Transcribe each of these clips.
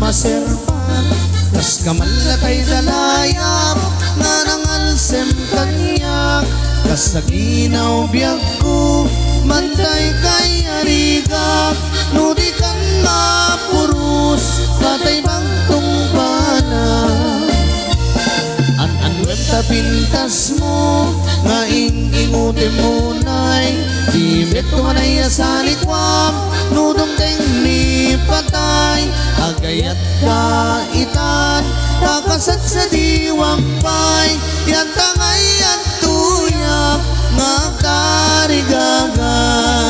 maserpan kas kamalatay dalayap nga nangalsem kanyak kas sa ginaw biyag ko mantay kay arigak no di kan mapurus patay bangtong pana an-anwem ta pintas mo nga ing-ingutin mo nay di beto manay asalikwam nudong teng ni patay agayat kaitan takasat sa diwampay yan tangay at tuyak nga karigagay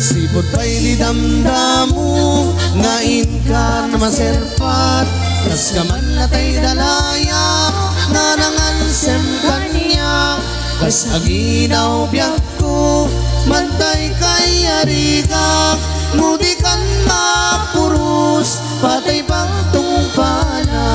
sibot pa'y di damdamu ngain ka na maserpat kas kaman natay dalaya na nangansem kanya kas aginaw biyak ko mantay kay arigak ngudi kan mapurus patay pang tungpana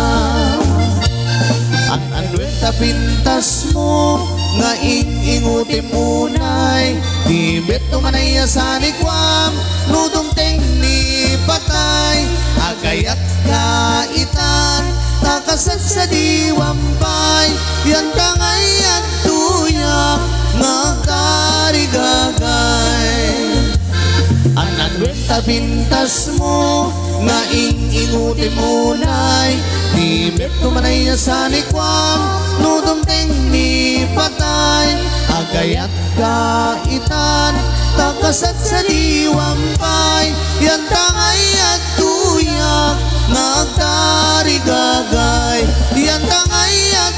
an-anwet ta pintas mo nga ing-ingutin munay di beto manay asanikwam nudong teng ni patay agayat kaitan takasat sa diwampay yan tangay at tuyak nga karigagay an-anwet ta pintas mo nga ing-ingutin munay di beto manay asanikwam nudong teng ni patay agayat kaitan takasat sa diwampay yan tangay at tuyak nga karigagay yan tangay at